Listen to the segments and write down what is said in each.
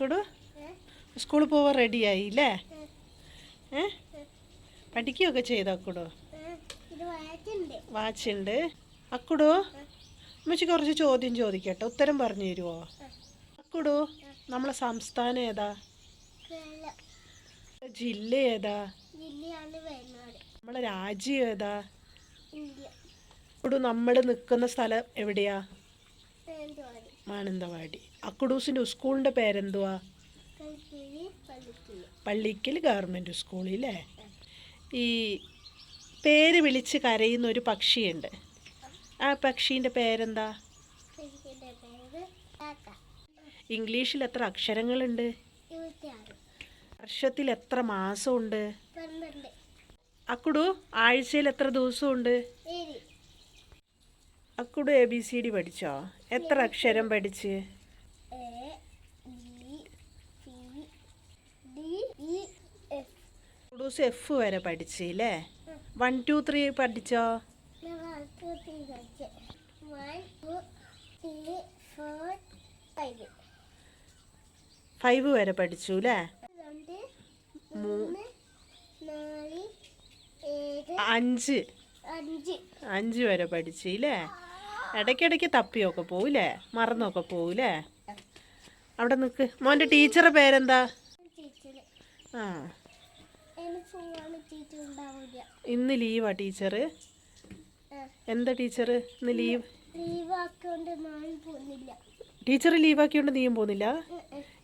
അക്കുടു സ്കൂളിൽ പോവാൻ റെഡിയായില്ലേ? പഠിക്കുകയൊക്കെ ചെയ്തോ അക്കുടു? വാച്ചുണ്ട്. അക്കുടു അമ്മച്ചി കുറച്ച് ചോദ്യം ചോദിക്കട്ടെ, ഉത്തരം പറഞ്ഞു തരുമോ? അക്കുടു നമ്മളെ സംസ്ഥാനം ഏതാ? ജില്ല ഏതാ? നമ്മളെ രാജ്യം ഏതാ? അക്കുടു നമ്മൾ നിൽക്കുന്ന സ്ഥലം എവിടെയാ? മാനന്തവാടി. അക്കുടൂസിൻ്റെ സ്കൂളിൻ്റെ പേരെന്തുവാ? പള്ളിക്കൽ ഗവൺമെൻറ് സ്കൂളില്ലേ? ഈ പേര് വിളിച്ച് കരയുന്ന ഒരു പക്ഷിയുണ്ട്, ആ പക്ഷീൻ്റെ പേരെന്താ? ഇംഗ്ലീഷിൽ എത്ര അക്ഷരങ്ങളുണ്ട്? വർഷത്തിൽ എത്ര മാസമുണ്ട്? അക്കുടു ആഴ്ചയിൽ എത്ര ദിവസമുണ്ട്? അക്കുടു ABCD പഠിച്ചോ? എത്ര അക്ഷരം പഠിച്ച്? അക്കുടൂസ് F വരെ പഠിച്ചില്ലേ? 1 2 3 പഠിച്ചോ? 5 വരെ പഠിച്ചു അല്ലേ? 5 വരെ പഠിച്ചില്ലേ? ഇടയ്ക്കിടയ്ക്ക് തപ്പിയൊക്കെ പോവില്ലേ, മറന്നൊക്കെ പോവില്ലേ? അവിടെ നിൽക്ക്. മോൻ്റെ ടീച്ചറുടെ പേരെന്താ? ആ ഇന്ന് ലീവാ ടീച്ചർ? എന്താ ടീച്ചർ ഇന്ന് ലീവ്? ടീച്ചർ ലീവാക്കിയോണ്ട് നീയും പോകുന്നില്ല?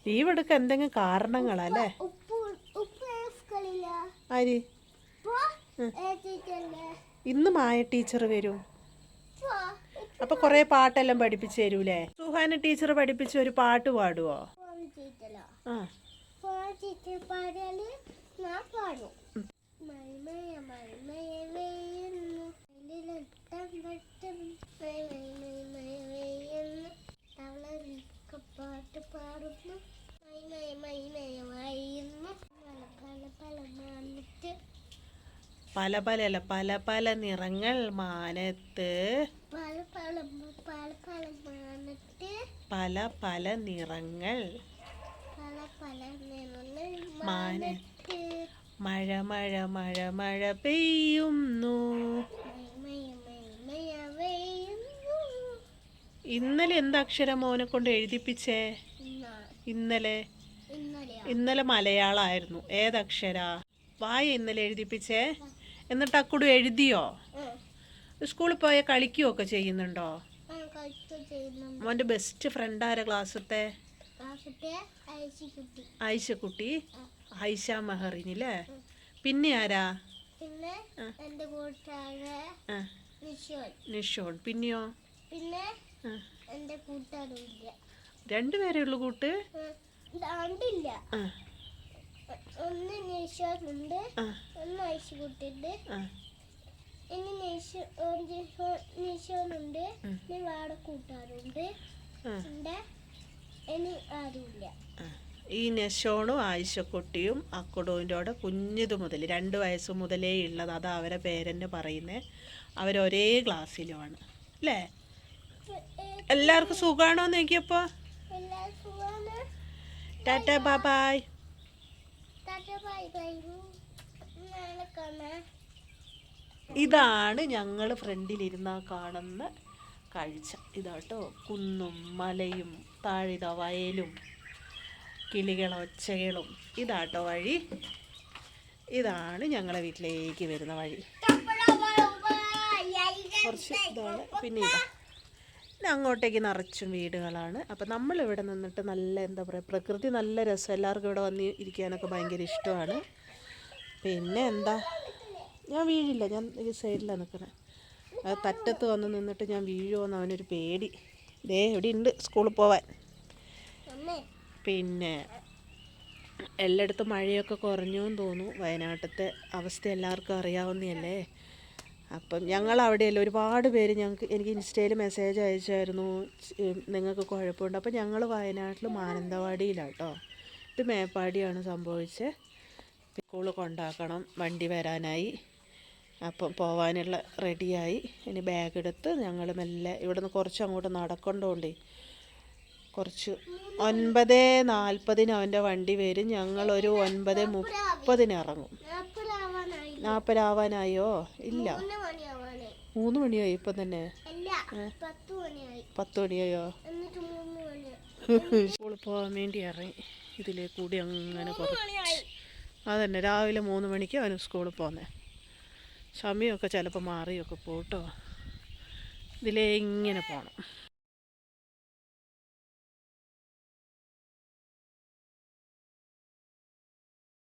ലീവ് എടുക്കാൻ എന്തെങ്കിലും കാരണങ്ങളല്ലേ? ആര്? ഇന്ന് മായ ടീച്ചർ വരും. അപ്പൊ കൊറേ പാട്ടെല്ലാം പഠിപ്പിച്ചു തരൂലേ? സുഹാന ടീച്ചർ പഠിപ്പിച്ച ഒരു പാട്ട് പാടുവോ? ആ പല പല പല പല നിറങ്ങൾ മാനത്ത്, പല പല നിറങ്ങൾ മാനത്ത്, മഴ മഴ മഴ മഴ പെയ്യുന്നു. ഇന്നലെ എന്തക്ഷരം മോനെ കൊണ്ട് എഴുതിപ്പിച്ചേ? ഇന്നലെ മലയാളമായിരുന്നു. ഏതക്ഷരാ? വായ ഇന്നലെ എഴുതിപ്പിച്ചേ. എന്നിട്ട് അക്കുടു എഴുതിയോ? സ്കൂളിൽ പോയ കളിക്കുകയൊക്കെ ചെയ്യുന്നുണ്ടോ? മോൻ്റെ ബെസ്റ്റ് ഫ്രണ്ട് ആരാ ക്ലാസ്സിലത്തെ? ആയിഷക്കുട്ടി, ആയിഷ മെഹറിനില്ലേ? പിന്നെ ആരാ? നിഷോൺ. പിന്നെയോ? രണ്ടുപേരേ ഉള്ളു കൂട്ട്? ഒന്ന് നിഷോനുണ്ട്, ഒന്ന് ഐശുകുട്ടിയുണ്ട്, ഇനി നിഷോനുണ്ട്, ഇനി വേറെ കൂട്ടുകാരുണ്ട്, ഇനി ആരുമില്ല. ഈ നെഷോണും ആയിഷക്കുട്ടിയും അക്കുടുവിൻ്റെ കൂടെ കുഞ്ഞിത് മുതൽ 2 വയസ്സ് മുതലേ ഉള്ളത്. അത് അവരെ പേരെന്നെ പറയുന്നത്. അവരൊരേ ക്ലാസ്സിലുമാണ് അല്ലേ? എല്ലാവർക്കും സുഖമാണോന്ന് നോക്കിയപ്പോൾ? Tata bye bye. ഇതാണ് ഞങ്ങൾ ഫ്രണ്ടിലിരുന്ന കാണുന്ന കാഴ്ച. ഇതാട്ടോ കുന്നും മലയും താഴിത വയലും കിളികളൊച്ചകളും. ഇതാട്ടോ വഴി. ഇതാണ് ഞങ്ങളെ വീട്ടിലേക്ക് വരുന്ന വഴി. കുറച്ച് ഇതാണ്. പിന്നെ പിന്നെ അങ്ങോട്ടേക്ക് നിറച്ചും വീടുകളാണ്. അപ്പം നമ്മളിവിടെ നിന്നിട്ട് നല്ല എന്താ പറയുക, പ്രകൃതി നല്ല രസം. എല്ലാവർക്കും ഇവിടെ വന്ന് ഇരിക്കാനൊക്കെ ഭയങ്കര ഇഷ്ടമാണ്. പിന്നെ എന്താ, ഞാൻ വീഴില്ല, ഞാൻ ഈ സൈഡിലാണ് നിൽക്കുന്നത്. അത് തറ്റത്ത് വന്ന് നിന്നിട്ട് ഞാൻ വീഴുമോയെന്ന് അവനൊരു പേടി. എവിടെ ഉണ്ട് സ്കൂളിൽ പോവാൻ. പിന്നെ എല്ലായിടത്തും മഴയൊക്കെ കുറഞ്ഞു എന്ന് തോന്നുന്നു. വയനാട്ടിലത്തെ അവസ്ഥ എല്ലാവർക്കും അറിയാവുന്നതല്ലേ. അപ്പം ഞങ്ങളവിടെയല്ല, ഒരുപാട് പേര് എനിക്ക് ഇൻസ്റ്റയിൽ മെസ്സേജ് അയച്ചായിരുന്നു, നിങ്ങൾക്ക് കുഴപ്പമുണ്ട്. അപ്പം ഞങ്ങൾ വയനാട്ടിൽ മാനന്തവാടിയിലാണ് കേട്ടോ. ഇത് മേപ്പാടിയാണ് സംഭവിച്ചത്. സ്കൂളിൽ കൊണ്ടാക്കണം, വണ്ടി വരാനായി. അപ്പം പോവാനുള്ള റെഡിയായി. ഇനി ബാഗ് എടുത്ത് ഞങ്ങൾ മെല്ലെ ഇവിടെ നിന്ന് കുറച്ച് അങ്ങോട്ട് നടക്കേണ്ടതുകൊണ്ടേ കുറച്ച് 9:40 അവൻ്റെ വണ്ടി വരും. ഞങ്ങളൊരു 9:30 ഇറങ്ങും. 40 ആവാനായോ? ഇല്ല, 3 മണിയായി ഇപ്പം തന്നെ. 10 മണിയായോ? സ്കൂളിൽ പോകാൻ വേണ്ടി ഇറങ്ങി. ഇതിലേ കൂടി അങ്ങനെ കുറച്ച് അതന്നെ രാവിലെ 3 മണിക്ക് അവന് സ്കൂളിൽ പോകുന്നത്. സമയമൊക്കെ ചിലപ്പോൾ മാറിയൊക്കെ പോട്ടോ. ഇതിലേ ഇങ്ങനെ പോകണം.